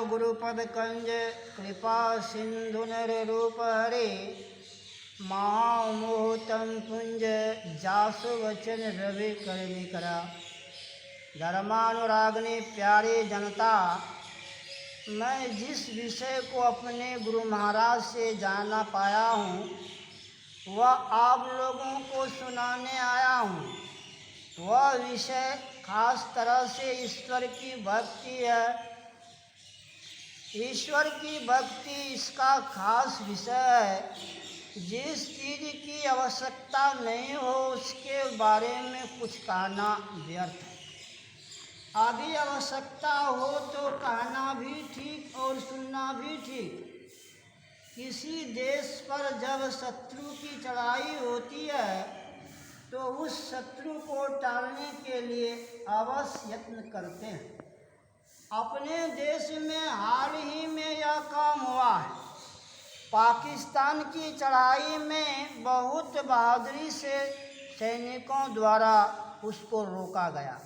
गुरुपद कंज कृपा सिंधु रूप हरे महामोहतम पुंज जासु वचन रवि करनी करा। धर्मानुरागनी प्यारी जनता, मैं जिस विषय को अपने गुरु महाराज से जानना पाया हूँ वह आप लोगों को सुनाने आया हूँ। वह विषय खास तरह से ईश्वर की भक्ति है। ईश्वर की भक्ति इसका खास विषय है। जिस चीज़ की आवश्यकता नहीं हो उसके बारे में कुछ कहना व्यर्थ है। अभी आवश्यकता हो तो कहना भी ठीक और सुनना भी ठीक। किसी देश पर जब शत्रु की चढ़ाई होती है तो उस शत्रु को टालने के लिए अवश्य यत्न करते हैं। अपने देश में हाल ही में यह काम हुआ है। पाकिस्तान की चढ़ाई में बहुत बहादुरी से सैनिकों द्वारा उसको रोका गया।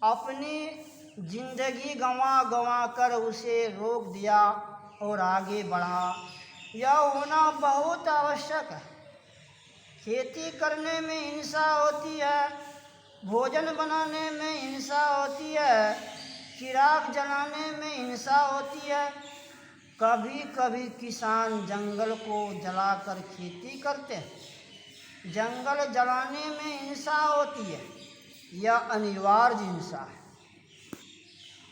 अपनी जिंदगी गंवा कर उसे रोक दिया और आगे बढ़ा। यह होना बहुत आवश्यक है। खेती करने में हिंसा होती है, भोजन बनाने में हिंसा होती है, चिराग जलाने में हिंसा होती है। कभी कभी किसान जंगल को जलाकर खेती करते हैं। जंगल जलाने में हिंसा होती है, यह अनिवार्य हिंसा है।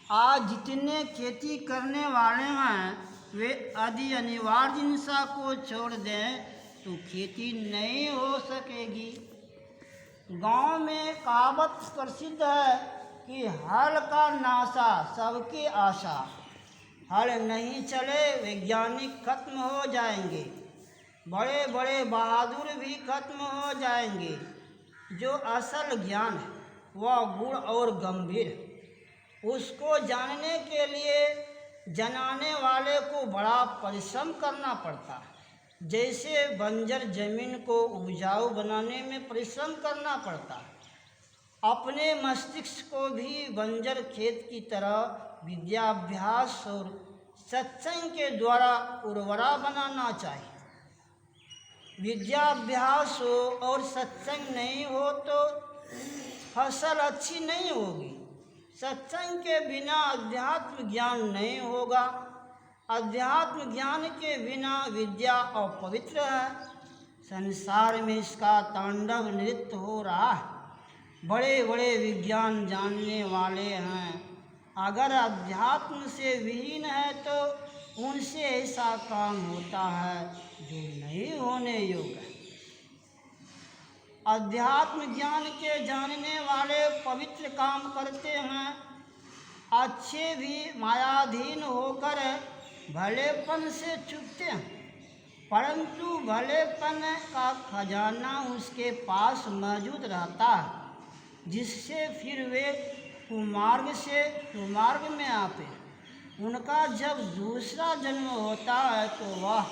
आज जितने खेती करने वाले हैं वे यदि अनिवार्य हिंसा को छोड़ दें तो खेती नहीं हो सकेगी। गांव में कहावत प्रसिद्ध है कि हल का नाशा सबकी आशा। हल नहीं चले वैज्ञानिक खत्म हो जाएंगे, बड़े बड़े बहादुर भी खत्म हो जाएंगे। जो असल ज्ञान है वह गूढ़ और गंभीर है। उसको जानने के लिए जनाने वाले को बड़ा परिश्रम करना पड़ता है। जैसे बंजर जमीन को उपजाऊ बनाने में परिश्रम करना पड़ता है, अपने मस्तिष्क को भी बंजर खेत की तरह विद्याभ्यास और सत्संग के द्वारा उर्वरा बनाना चाहिए। विद्याभ्यास हो और सत्संग नहीं हो तो फसल अच्छी नहीं होगी। सत्संग के बिना अध्यात्म ज्ञान नहीं होगा। अध्यात्म ज्ञान के बिना विद्या अपवित्र है। संसार में इसका तांडव नृत्य हो रहा है। बड़े बड़े विज्ञान जानने वाले हैं, अगर अध्यात्म से विहीन है तो उनसे ऐसा काम होता है जो नहीं होने योग्य है। अध्यात्म ज्ञान के जानने वाले पवित्र काम करते हैं। अच्छे भी मायाधीन होकर भलेपन से चुकते हैं, परंतु भलेपन का खजाना उसके पास मौजूद रहता है, जिससे फिर वे कुमार्ग से सुमार्ग में आते हैं। उनका जब दूसरा जन्म होता है तो वह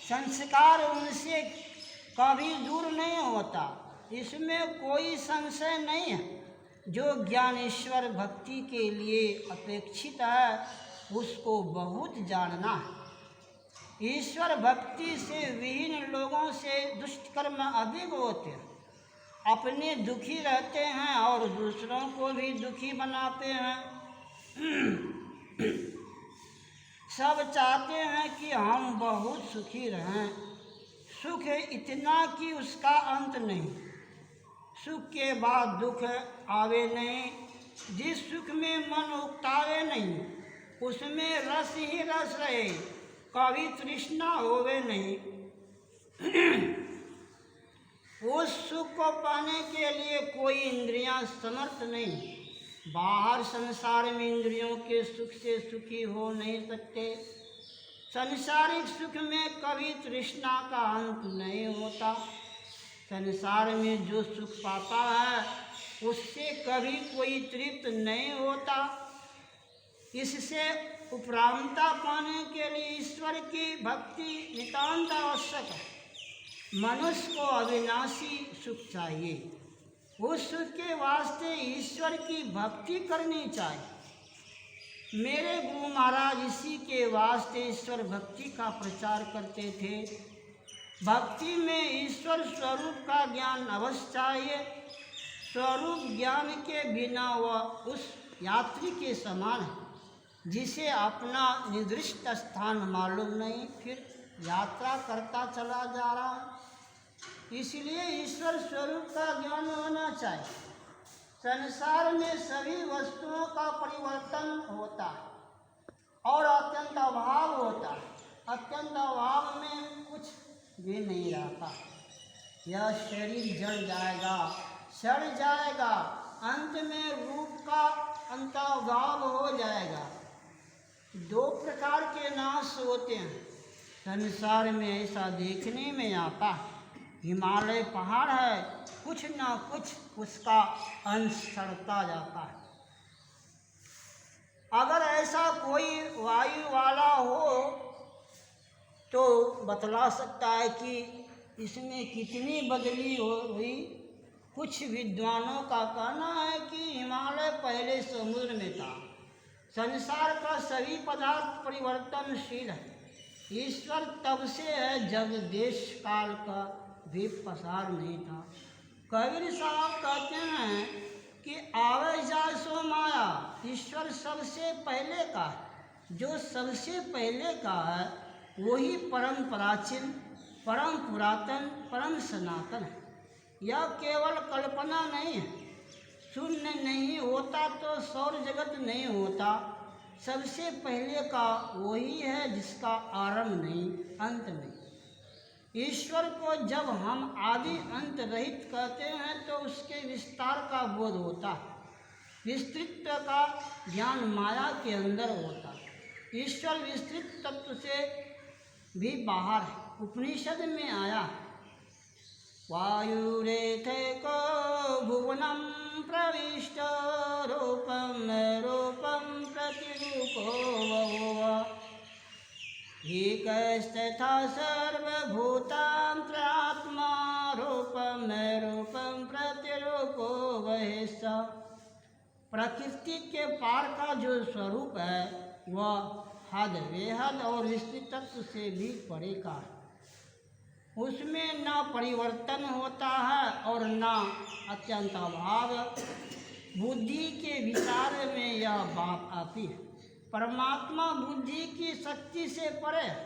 संस्कार उनसे कभी दूर नहीं होता। इसमें कोई संशय नहीं है। जो ज्ञान ईश्वर भक्ति के लिए अपेक्षित है उसको बहुत जानना है। ईश्वर भक्ति से विहीन लोगों से दुष्कर्म अधिक होते हैं। अपने दुखी रहते हैं और दूसरों को भी दुखी बनाते हैं। सब चाहते हैं कि हम बहुत सुखी रहें। सुख इतना कि उसका अंत नहीं। सुख के बाद दुख आवे नहीं। जिस सुख में मन उकतावे नहीं उसमें रस ही रस रहे, कभी तृष्णा होवे नहीं। उस सुख को पाने के लिए कोई इंद्रियां समर्थ नहीं। बाहर संसार में इंद्रियों के सुख से सुखी हो नहीं सकते। संसारिक सुख में कभी तृष्णा का अंत नहीं होता। संसार में जो सुख पाता है उससे कभी कोई तृप्त नहीं होता। इससे उपरामता पाने के लिए ईश्वर की भक्ति नितांत आवश्यक है। मनुष्य को अविनाशी सुख चाहिए। उस सुख के वास्ते ईश्वर की भक्ति करनी चाहिए। मेरे गुरु महाराज इसी के वास्ते ईश्वर भक्ति का प्रचार करते थे। भक्ति में ईश्वर स्वरूप का ज्ञान अवश्य चाहिए। स्वरूप ज्ञान के बिना वह उस यात्री के समान है जिसे अपना निर्दिष्ट स्थान मालूम नहीं, फिर यात्रा करता चला जा रहा है। इसलिए ईश्वर स्वरूप का ज्ञान होना चाहिए। संसार में सभी वस्तुओं का परिवर्तन होता है और अत्यंत अभाव होता है। अत्यंत अभाव में कुछ भी नहीं रहता। यह शरीर जल जाएगा, सड़ जाएगा, अंत में रूप का अंतर्भाव हो जाएगा। दो प्रकार के नाश होते हैं संसार में, ऐसा देखने में आता है। हिमालय पहाड़ है, कुछ ना कुछ उसका अंश सड़ता जाता है। अगर ऐसा कोई वायु वाला हो तो बतला सकता है कि इसमें कितनी बदली हुई। कुछ विद्वानों का कहना है कि हिमालय पहले समुद्र में था। संसार का सभी पदार्थ परिवर्तनशील है। ईश्वर तब से है जब देश काल का भी पसार नहीं था। कबीर साहब कहते हैं कि आवे जाए सो माया, ईश्वर सबसे पहले का है। जो सबसे पहले का है वही परम प्राचीन, परम पुरातन, परम सनातन है। यह केवल कल्पना नहीं है। शून्य नहीं होता तो सौर जगत नहीं होता। सबसे पहले का वही है जिसका आरंभ नहीं, अंत नहीं। ईश्वर को जब हम आदि अंत रहित कहते हैं तो उसके विस्तार का बोध होता है। विस्तृत का ज्ञान माया के अंदर होता है। ईश्वर विस्तृत तत्व से भी बाहर है। उपनिषद में आया वायुरेथे को भुवनम प्रविष्ट रूपम रूपम प्रतिरूपो एकस्तथा सर्वभूतांतरात्मा रूपम रूपम प्रतिरूपो वैस। प्रकृति के पार का जो स्वरूप है वह हद बेहद और विस्तृत तत्व से भी परे का है। उसमें न परिवर्तन होता है और न अत्यंत अभाव। बुद्धि के विचार में यह बात आती है। परमात्मा बुद्धि की शक्ति से परे है।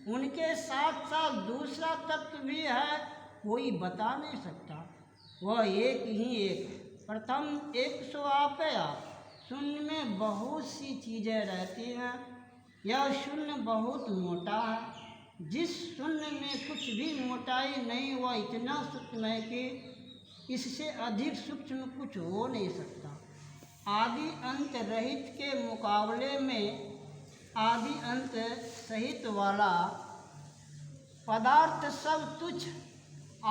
उनके साथ साथ दूसरा तत्व भी है, कोई बता नहीं सकता। वह एक ही एक है। प्रथम एक सो आपे आप। शून्य में बहुत सी चीज़ें रहती हैं। यह शून्य बहुत मोटा है। जिस शून्य में कुछ भी मोटाई नहीं, वह इतना सूक्ष्म है कि इससे अधिक सूक्ष्म कुछ हो नहीं सकता। आदि अंत रहित के मुकाबले में आदि अंत सहित वाला पदार्थ सब तुच्छ।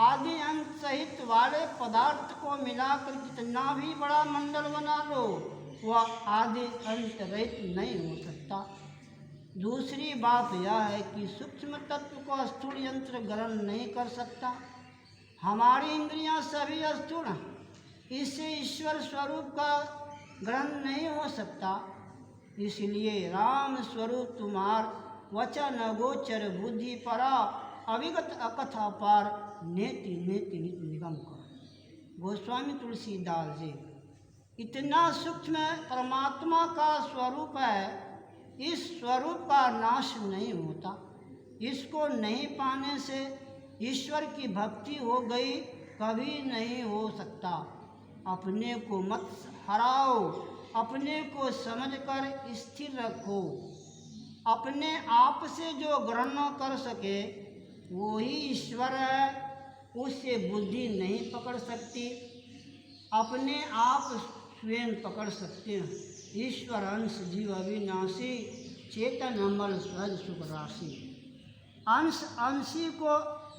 आदि अंत सहित वाले पदार्थ को मिलाकर कितना भी बड़ा मंडल बना लो, वह आदि अंत रहित नहीं हो सकता। दूसरी बात यह है कि सूक्ष्म तत्व को स्थूल यंत्र ग्रहण नहीं कर सकता। हमारी इंद्रियां सभी स्थूल हैं, इससे ईश्वर स्वरूप का ग्रहण नहीं हो सकता। इसलिए राम स्वरूप तुम्हार वचन गोचर बुद्धि परा अविगत अकथा पार नेति नेति निगम कर। गोस्वामी तुलसीदास जी। इतना सूक्ष्म परमात्मा का स्वरूप है, इस स्वरूप का नाश नहीं होता। इसको नहीं पाने से ईश्वर की भक्ति हो गई कभी नहीं हो सकता। अपने को मत हराओ, अपने को समझकर स्थिर रखो। अपने आप से जो ग्रहण कर सके वही ईश्वर है, उससे बुद्धि नहीं पकड़ सकती। अपने आप स्वयं पकड़ सकते हैं। ईश्वर अंश जीव अविनाशी चेतन अमल सहज सुख राशि। अंश अंशी को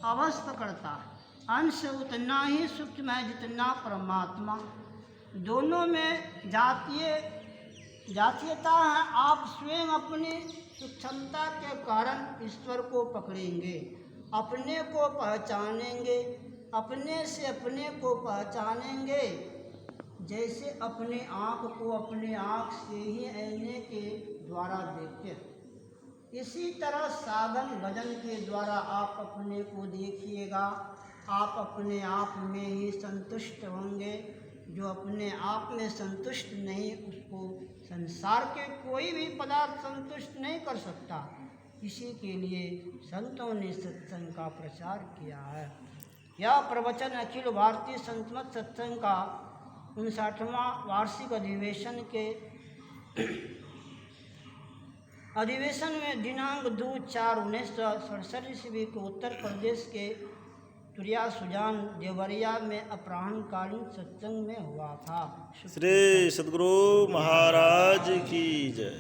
अवश्य पकड़ता है। अंश उतना ही सूक्ष्म है जितना परमात्मा। दोनों में जातीयता है। आप स्वयं अपनी सूक्ष्मता के कारण ईश्वर को पकड़ेंगे, अपने को पहचानेंगे, अपने से अपने को पहचानेंगे। जैसे अपने आँख को अपने आँख से ही आईने के द्वारा देखते हैं। इसी तरह साधन भजन के द्वारा आप अपने को देखिएगा, आप अपने आप में ही संतुष्ट होंगे। जो अपने आप में संतुष्ट नहीं, उसको संसार के कोई भी पदार्थ संतुष्ट नहीं कर सकता। इसी के लिए संतों ने सत्संग का प्रचार किया है। यह प्रवचन अखिल भारतीय संतमत सत्संग का 59वां वार्षिक अधिवेशन में दिनांक 2/4/1967 ईस्वी को उत्तर प्रदेश के तुरिया सुजान देवरिया में अपराह्नकालीन सत्संग में हुआ था। श्री सद्गुरु महाराज की जय।